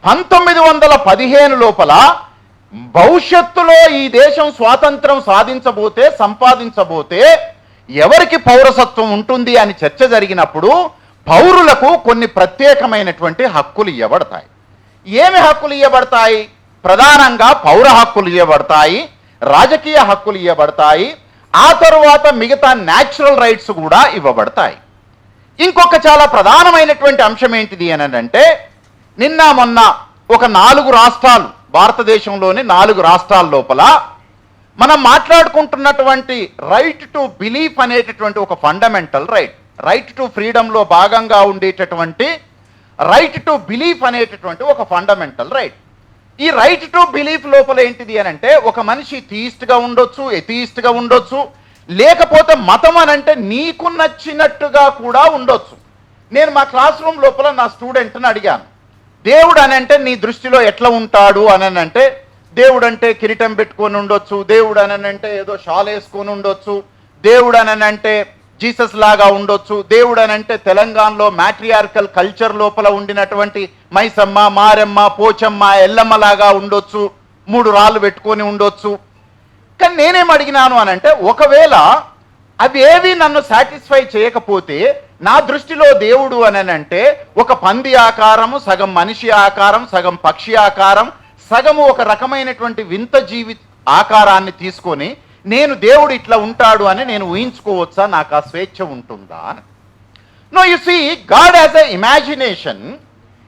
1915 లోపల భవిష్యత్తులో ఈ దేశం స్వాతంత్రం సంపాదించబోతే ఎవరికి పౌరసత్వం ఉంటుంది అని చర్చ జరిగినప్పుడు పౌరులకు కొన్ని ప్రత్యేకమైనటువంటి హక్కులు ఇవ్వబడతాయి. ఏమి హక్కులు ఇవ్వబడతాయి? ప్రధానంగా పౌర హక్కులు ఇవ్వబడతాయి, రాజకీయ హక్కులు ఇవ్వబడతాయి, ఆ తరువాత మిగతా న్యాచురల్ రైట్స్ కూడా ఇవ్వబడతాయి. ఇంకొక చాలా ప్రధానమైనటువంటి అంశం ఏంటిది అని అంటే, నిన్న మొన్న ఒక 4 రాష్ట్రాలు, భారతదేశంలోని 4 రాష్ట్రాల లోపల మనం మాట్లాడుకుంటున్నటువంటి రైట్ టు బిలీఫ్ అనేటటువంటి ఒక ఫండమెంటల్ రైట్ టు ఫ్రీడంలో భాగంగా ఉండేటటువంటి రైట్ టు బిలీఫ్ అనేటటువంటి ఒక ఫండమెంటల్ రైట్. ఈ రైట్ టు బిలీఫ్ లోపల ఏంటిది అని అంటే, ఒక మనిషి థీయిస్ట్గా ఉండొచ్చు, ఎథీయిస్ట్గా ఉండొచ్చు, లేకపోతే మతం అని అంటే నీకు నచ్చినట్టుగా కూడా ఉండొచ్చు. నేను మా క్లాస్ రూమ్ లోపల నా స్టూడెంట్ని అడిగాను, దేవుడు అని అంటే నీ దృష్టిలో ఎట్లా ఉంటాడు అని అంటే, దేవుడు అంటే కిరీటం పెట్టుకొని ఉండొచ్చు, దేవుడు అని అంటే ఏదో షాల్ వేసుకొని ఉండొచ్చు, దేవుడు అని అంటే జీసస్ లాగా ఉండొచ్చు, దేవుడు అని అంటే తెలంగాణలో మ్యాట్రియార్కల్ కల్చర్ లోపల ఉండినటువంటి మైసమ్మ, మారెమ్మ, పోచమ్మ, ఎల్లమ్మ లాగా ఉండొచ్చు, 3 రాళ్ళు పెట్టుకొని ఉండొచ్చు. కానీ నేనేం అడిగినాను అని అంటే, ఒకవేళ అవి ఏవి నన్ను సాటిస్ఫై చేయకపోతే నా దృష్టిలో దేవుడు అని అంటే ఒక పంది ఆకారము, సగం మనిషి ఆకారం, సగం పక్షి ఆకారం, సగము ఒక రకమైనటువంటి వింత జీవి ఆకారాన్ని తీసుకొని నేను దేవుడు ఇట్లా ఉంటాడు అని నేను ఊహించుకోవచ్చా? నాకు ఆ స్వేచ్ఛ ఉంటుందా? No, you see, God has a imagination,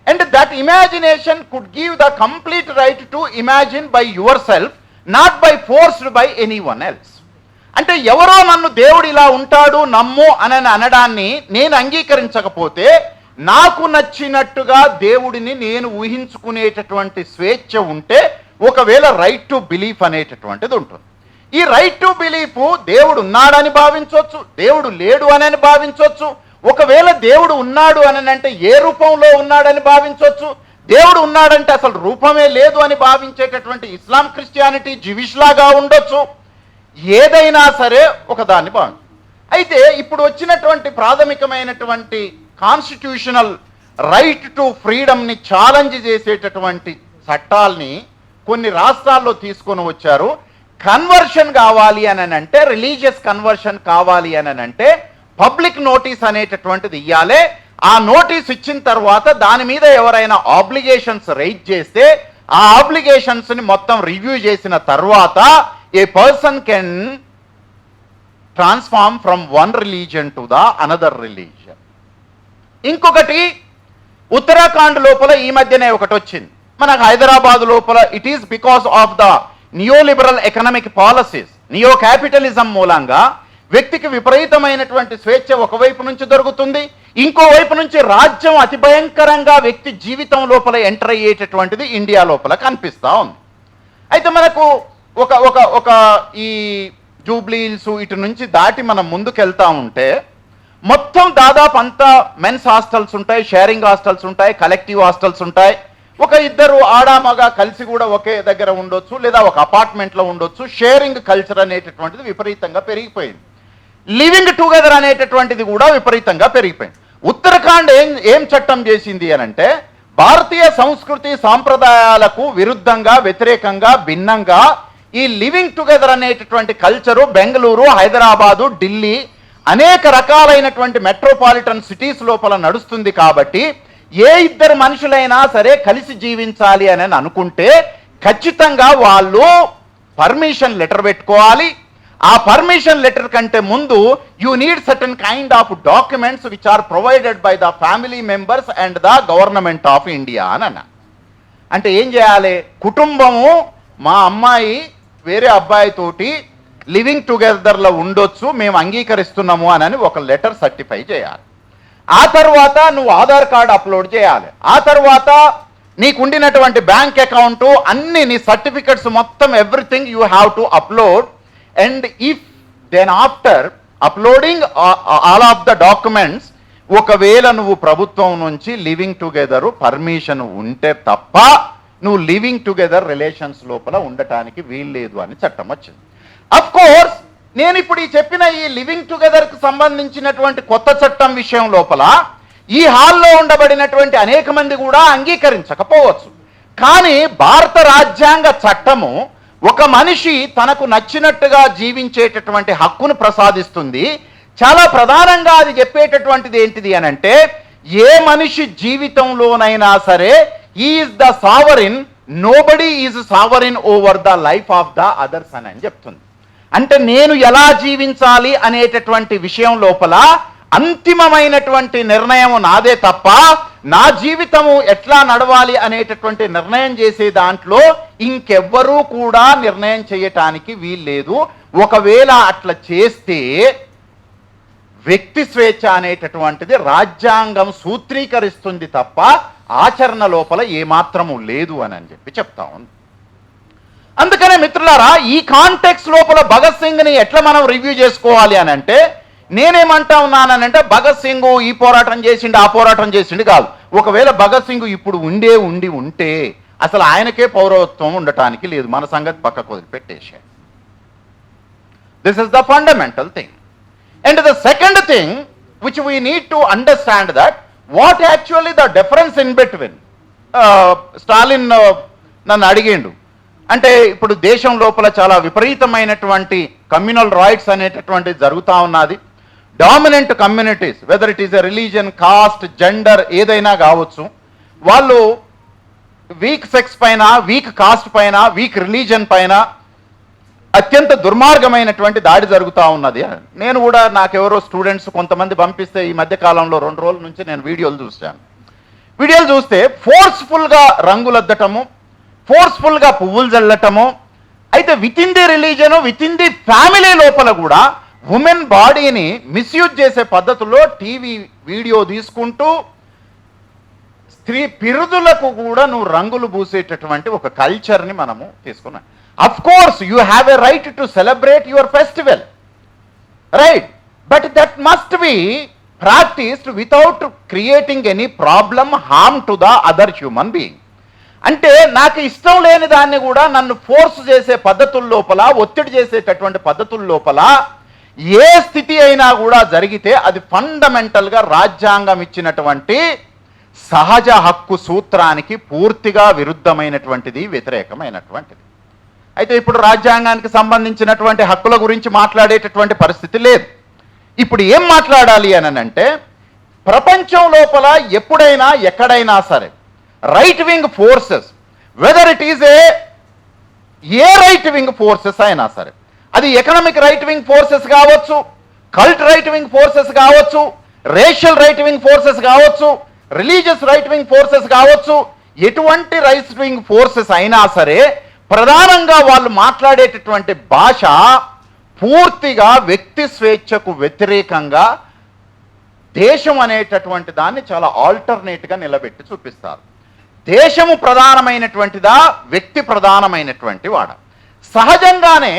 and that imagination could give the complete right to imagine by yourself, not by forced by anyone else. అంటే ఎవరో నన్ను దేవుడు ఇలా ఉంటాడు నమ్ము అని అనడాన్ని నేను అంగీకరించకపోతే నాకు నచ్చినట్టుగా దేవుడిని నేను ఊహించుకునేటటువంటి స్వేచ్ఛ ఉంటే ఒకవేళ రైట్ టు బిలీఫ్ అనేటటువంటిది ఉంటుంది. ఈ రైట్ టు బిలీఫ్ దేవుడు ఉన్నాడని భావించవచ్చు, దేవుడు లేడు అని భావించవచ్చు. ఒకవేళ దేవుడు ఉన్నాడు అని అంటే ఏ రూపంలో ఉన్నాడని భావించవచ్చు, దేవుడు ఉన్నాడంటే అసలు రూపమే లేదు అని భావించేటటువంటి ఇస్లాం, క్రిస్టియానిటీ, జివిష్ లాగా ఉండొచ్చు. ఏదైనా సరే ఒకదాన్ని భావించు. అయితే ఇప్పుడు వచ్చినటువంటి ప్రాథమికమైనటువంటి కాన్స్టిట్యూషనల్ రైట్ టు ఫ్రీడమ్ని ఛాలెంజ్ చేసేటటువంటి చట్టాల్ని కొన్ని రాష్ట్రాల్లో తీసుకొని వచ్చారు. కన్వర్షన్ కావాలి అని అంటే, రిలీజియస్ కన్వర్షన్ కావాలి అని అంటే పబ్లిక్ నోటీస్ అనేటటువంటిది ఇవ్వాలి. ఆ నోటీస్ ఇచ్చిన తర్వాత దాని మీద ఎవరైనా ఆబ్లిగేషన్స్ రైజ్ చేస్తే ఆ ఆబ్లిగేషన్స్ని మొత్తం రివ్యూ చేసిన తర్వాత a person can transform from one religion to the another religion. ఇంకొకటి ఉత్తరాఖండ్ లోపల ఈ మధ్యనే ఒకటి వచ్చింది. మనకు హైదరాబాద్ లోపల it is because of the neoliberal economic policies, neo capitalism మూలంగా వ్యక్తికి విపరీతమైనటువంటి స్వేచ్ఛ ఒకవైపు నుంచి దొరుకుతుంది, ఇంకోవైపు నుంచి రాజ్యం అతి భయంకరంగా వ్యక్తి జీవితం లోపల ఎంటర్ అయ్యేటటువంటిది ఇండియా లోపల కనిపిస్తూ ఉంది. అయితే మనకు ఒక ఒక ఒక ఈ జూబ్లీ హిల్స్ ఇటు నుంచి దాటి మనం ముందుకెళ్తా ఉంటే మొత్తం దాదాపు అంతా మెన్స్ హాస్టల్స్ ఉంటాయి, షేరింగ్ హాస్టల్స్ ఉంటాయి, కలెక్టివ్ హాస్టల్స్ ఉంటాయి. ఒక ఇద్దరు ఆడామగా కలిసి కూడా ఒకే దగ్గర ఉండొచ్చు, లేదా ఒక అపార్ట్మెంట్లో ఉండొచ్చు. షేరింగ్ కల్చర్ అనేటటువంటిది విపరీతంగా పెరిగిపోయింది. లివింగ్ టుగెదర్ అనేటటువంటిది కూడా విపరీతంగా పెరిగిపోయింది. ఉత్తరాఖండ్ ఏం చట్టం చేసింది అని అంటే, భారతీయ సంస్కృతి సాంప్రదాయాలకు విరుద్ధంగా, వ్యతిరేకంగా, భిన్నంగా ఈ లివింగ్ టుగెదర్ అనేటటువంటి కల్చరు బెంగళూరు, హైదరాబాదు, ఢిల్లీ అనేక రకాలైనటువంటి మెట్రోపాలిటన్ సిటీస్ లోపల నడుస్తుంది. కాబట్టి ఏ ఇద్దరు మనుషులైనా సరే కలిసి జీవించాలి అని అనుకుంటే ఖచ్చితంగా వాళ్ళు పర్మిషన్ లెటర్ పెట్టుకోవాలి. ఆ పర్మిషన్ లెటర్ కంటే ముందు you need certain kind of documents which are provided by the family members and the government of India అని. అంటే ఏం చేయాలి? కుటుంబము, మా అమ్మాయి వేరే అబ్బాయితోటి లివింగ్ టుగెదర్లో ఉండొచ్చు, మేము అంగీకరిస్తున్నాము అని ఒక లెటర్ సర్టిఫై చేయాలి. ఆ తర్వాత నువ్వు ఆధార్ కార్డు అప్లోడ్ చేయాలి. ఆ తర్వాత నీకు ఉండినటువంటి బ్యాంక్ అకౌంట్, అన్ని నీ సర్టిఫికెట్స్ మొత్తం everything you have to upload. And if then after uploading all of the documents, ఒకవేళ నువ్వు ప్రభుత్వం నుంచి లివింగ్ టుగెదర్ పర్మిషన్ ఉంటే తప్ప నువ్వు లివింగ్ టుగెదర్ రిలేషన్స్ లోపల ఉండటానికి వీల్లేదు అని చట్టం వచ్చింది. అఫ్ కోర్స్ నేను ఇప్పుడు ఈ చెప్పిన ఈ లివింగ్ టుగెదర్కి సంబంధించినటువంటి కొత్త చట్టం విషయం లోపల ఈ హాల్లో ఉండబడినటువంటి అనేక మంది కూడా అంగీకరించకపోవచ్చు. కానీ భారత రాజ్యాంగ చట్టము ఒక మనిషి తనకు నచ్చినట్టుగా జీవించేటటువంటి హక్కును ప్రసాదిస్తుంది. చాలా ప్రధానంగా అది చెప్పేటటువంటిది ఏంటిది అని అంటే, ఏ మనిషి జీవితంలోనైనా సరే is the sovereign, nobody is sovereign over the life of the others అని చెప్తుంది. అంటే నేను ఎలా జీవించాలి అనేటటువంటి విషయం లోపల అంతిమమైనటువంటి నిర్ణయం నాదే తప్ప, నా జీవితము ఎట్లా నడవాలి అనేటటువంటి నిర్ణయం చేసే దాంట్లో ఇంకెవ్వరూ కూడా నిర్ణయం చేయటానికి వీల్లేదు. ఒకవేళ అట్లా చేస్తే వ్యక్తి స్వేచ్ఛ అనేటటువంటిది రాజ్యాంగం సూత్రీకరిస్తుంది తప్ప ఆచరణ లోపల ఏమాత్రము లేదు అని చెప్పి చెప్తా ఉంది. అందుకనే మిత్రులారా, ఈ కాంటెక్స్ లోపల భగత్ సింగ్ని ఎట్లా మనం రివ్యూ చేసుకోవాలి అని అంటే, నేనేమంటా ఉన్నానంటే భగత్ సింగ్ ఈ పోరాటం చేసిండు ఆ పోరాటం చేసిండు కాదు. ఒకవేళ భగత్ సింగ్ ఇప్పుడు ఉంటే అసలు ఆయనకే పౌరత్వం ఉండటానికి లేదు. మన సంగతి పక్కకు వదిలిపెట్టేశాడు. This is the fundamental thing. And the second thing which we need to understand that what actually the difference in between. Stalin నన్ను అడిగిండు, అంటే ఇప్పుడు దేశం లోపల చాలా విపరీతమైనటువంటి కమ్యూనల్ రైట్స్ అనేటటువంటిది జరుగుతూ ఉన్నది. Dominant communities, whether it is a religion, cost, gender ఏదైనా కావచ్చు, వాళ్ళు వీక్ సెక్స్ పైన, వీక్ కాస్ట్ పైన, వీక్ రిలీజన్ పైన అత్యంత దుర్మార్గమైనటువంటి దాడి జరుగుతూ ఉన్నది. నేను కూడా నాకెవరో స్టూడెంట్స్ కొంతమంది పంపిస్తే ఈ మధ్య కాలంలో 2 రోజుల నుంచి నేను వీడియోలు చూశాను. వీడియోలు చూస్తే ఫోర్స్ఫుల్గా రంగులద్దటము, ఫోర్స్ఫుల్గా పువ్వులు జల్లటము. అయితే with in the religion, with in the family లోపల కూడా ఉమెన్ బాడీని మిస్యూజ్ చేసే పద్ధతుల్లో టీవీ వీడియో తీసుకుంటూ స్త్రీ పిరుదులకు కూడా నువ్వు రంగులు పూసేటటువంటి ఒక కల్చర్ని మనము తీసుకున్నాం. Of course you have a right to celebrate your festival, right, but that must be practised without creating any problem, harm to the other human being. అంటే నాకు ఇష్టం లేని దాన్ని కూడా నన్ను ఫోర్స్ చేసే పద్ధతుల లోపల, ఒత్తిడి చేసేటటువంటి పద్ధతుల లోపల ఏ స్థితి అయినా కూడా జరిగితే అది ఫండమెంటల్గా రాజ్యాంగం ఇచ్చినటువంటి సహజ హక్కు సూత్రానికి పూర్తిగా విరుద్ధమైనటువంటిది, వ్యతిరేకమైనటువంటిది. అయితే ఇప్పుడు రాజ్యాంగానికి సంబంధించినటువంటి హక్కుల గురించి మాట్లాడేటటువంటి పరిస్థితి లేదు. ఇప్పుడు ఏం మాట్లాడాలి అని అంటే, ప్రపంచం లోపల ఎప్పుడైనా ఎక్కడైనా సరే right wing forces, whether it is a right wing forces అయినా సరే, అది ఎకనామిక్ రైట్ వింగ్ ఫోర్సెస్ కావచ్చు, కల్ట్ రైట్ వింగ్ ఫోర్సెస్ కావచ్చు, రేషియల్ రైట్ వింగ్ ఫోర్సెస్ కావచ్చు, రిలీజియస్ రైట్ వింగ్ ఫోర్సెస్ కావచ్చు, ఎటువంటి రైట్ వింగ్ ఫోర్సెస్ అయినా సరే ప్రధానంగా వాళ్ళు మాట్లాడేటటువంటి భాష పూర్తిగా వ్యక్తి స్వేచ్ఛకు వ్యతిరేకంగా దేశం అనేటటువంటి దాన్ని చాలా ఆల్టర్నేట్గా నిలబెట్టి చూపిస్తారు. దేశము ప్రధానమైనటువంటిదా, వ్యక్తి ప్రధానమైనటువంటి వాడ. సహజంగానే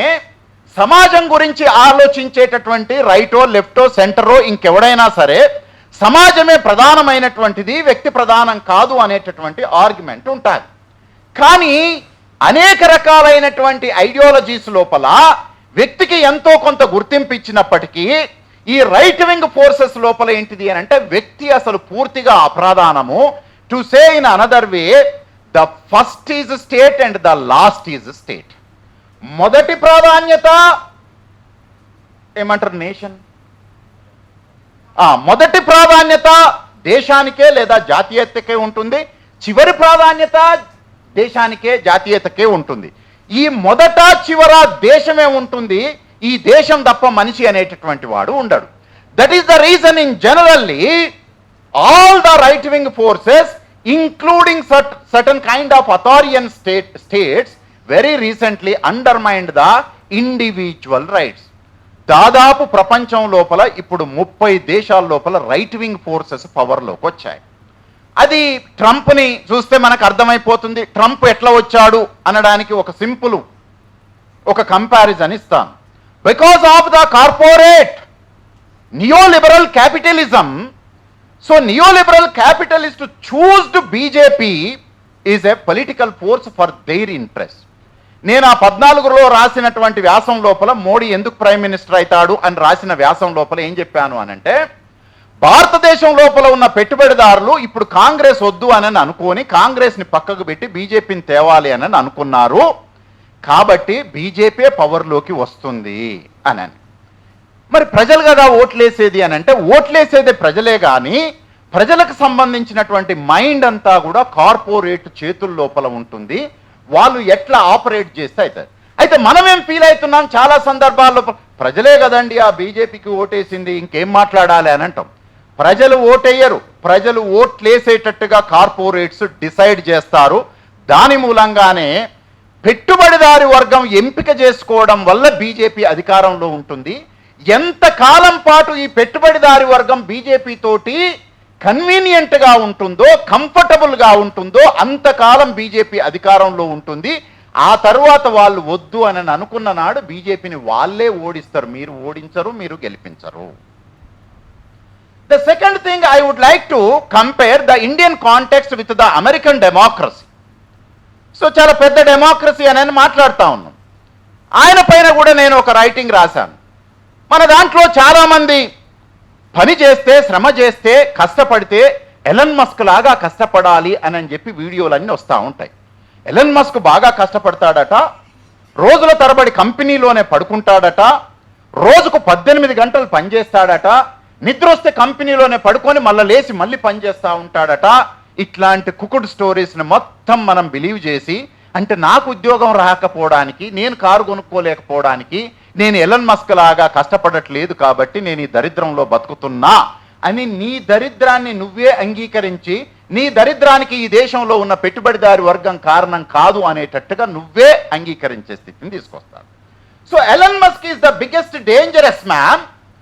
సమాజం గురించి ఆలోచించేటటువంటి రైటో, లెఫ్టో, సెంటరో ఇంకెవడైనా సరే సమాజమే ప్రధానమైనటువంటిది, వ్యక్తి ప్రధానం కాదు అనేటటువంటి ఆర్గ్యుమెంట్ ఉంటుంది. కానీ అనేక రకాలైనటువంటి ఐడియాలజీస్ లోపల వ్యక్తికి ఎంతో కొంత గుర్తింపు ఇచ్చినప్పటికీ ఈ రైట్ వింగ్ ఫోర్సెస్ లోపల ఏంటిది అని అంటే, వ్యక్తి అసలు పూర్తిగా అప్రధానము. To say in another way, the first is state and the last is state. మొదటి ప్రాధాన్యత ఏమంటారు, నేషన్. మొదటి ప్రాధాన్యత దేశానికే లేదా జాతీయతకే ఉంటుంది, చివరి ప్రాధాన్యత దేశానికే, జాతీయతకే ఉంటుంది. ఈ మొదట చివర దేశమే ఉంటుంది, ఈ దేశం తప్ప మనిషి అనేటటువంటి వాడు ఉండడు. That is the reason in generally all the right wing forces including certain kind of authoritarian states very recently undermined the individual rights. దాదాపు ప్రపంచం లోపల ఇప్పుడు 30 దేశాల లోపల రైట్ వింగ్ ఫోర్సెస్ పవర్లోకి వచ్చాయి. అది ట్రంప్ని చూస్తే మనకు అర్థమైపోతుంది. ట్రంప్ ఎట్లా వచ్చాడు అనడానికి ఒక సింపుల్ ఒక కంపారిజన్ ఇస్తాను. Because of the corporate neoliberal capitalism, so neoliberal capitalist choosed BJP is a political force for their interest. నేను ఆ 14లో రాసినటువంటి వ్యాసం లోపల మోడీ ఎందుకు ప్రైమ్ మినిస్టర్ అవుతాడు అని రాసిన వ్యాసం లోపల ఏం చెప్పాను అనంటే, భారతదేశం లోపల ఉన్న పెట్టుబడిదారులు ఇప్పుడు కాంగ్రెస్ వద్దు అని అనుకొని కాంగ్రెస్ని పక్కకు పెట్టి బీజేపీని తేవాలి అని అనుకున్నారు. కాబట్టి బీజేపీ పవర్లోకి వస్తుంది అని. మరి ప్రజలు కదా ఓట్లేసేది అని అంటే, ఓట్లేసేది ప్రజలే కానీ ప్రజలకు సంబంధించినటువంటి మైండ్ అంతా కూడా కార్పొరేట్ చేతుల లోపల ఉంటుంది. వాళ్ళు ఎట్లా ఆపరేట్ చేస్తే అవుతుంది. అయితే మనం ఏం ఫీల్ అవుతున్నాం చాలా సందర్భాల్లో, ప్రజలే కదండి ఆ బీజేపీకి ఓటేసింది, ఇంకేం మాట్లాడాలి అని అంటాం. ప్రజలు ఓటేయరు, ప్రజలు ఓట్లేసేటట్టుగా కార్పొరేట్స్ డిసైడ్ చేస్తారు. దాని మూలంగానే పెట్టుబడిదారి వర్గం ఎంపిక చేసుకోవడం వల్ల బీజేపీ అధికారంలో ఉంటుంది. ఎంతకాలం పాటు ఈ పెట్టుబడిదారి వర్గం బీజేపీ తోటి కన్వీనియంట్గా ఉంటుందో, కంఫర్టబుల్గా ఉంటుందో అంతకాలం బీజేపీ అధికారంలో ఉంటుంది. ఆ తరువాత వాళ్ళు వద్దు అని అనుకున్న నాడు బీజేపీని వాళ్ళే ఓడిస్తారు. మీరు ఓడించరు, మీరు గెలిపించరు. The second thing I would like to compare the Indian context with the American democracy. So చాలా పెద్ద డెమోక్రసీ అని మాట్లాడుతూ ఉన్నాం. ఆయన పైన కూడా నేను ఒక రైటింగ్ రాశాను. మన దాంట్లో చాలామంది పని చేస్తే, శ్రమ చేస్తే, కష్టపడితే ఎలన్ మస్క్ లాగా కష్టపడాలి అని చెప్పి వీడియోలన్నీ వస్తూ ఉంటాయి. ఎలన్ మస్క్ బాగా కష్టపడతాడట, రోజుల తరబడి కంపెనీలోనే పడుకుంటాడట, రోజుకు 18 గంటలు పనిచేస్తాడట, నిద్ర వస్తే కంపెనీలోనే పడుకొని మళ్ళీ లేచి మళ్ళీ పనిచేస్తూ ఉంటాడట. ఇట్లాంటి కుకుడ్ స్టోరీస్ని మొత్తం మనం బిలీవ్ చేసి, అంటే నాకు ఉద్యోగం రాకపోవడానికి, నేను కారు కొనుక్కోలేకపోవడానికి, నేను ఎలన్ మస్క్ లాగా కష్టపడట్లేదు కాబట్టి నేను ఈ దరిద్రంలో బతుకుతున్నా అని నీ దరిద్రాన్ని నువ్వే అంగీకరించి, నీ దరిద్రానికి ఈ దేశంలో ఉన్న పెట్టుబడిదారి వర్గం కారణం కాదు అనేటట్టుగా నువ్వే అంగీకరించే స్థితిని తీసుకొస్తాడు. So Elon Musk is the biggest dangerous man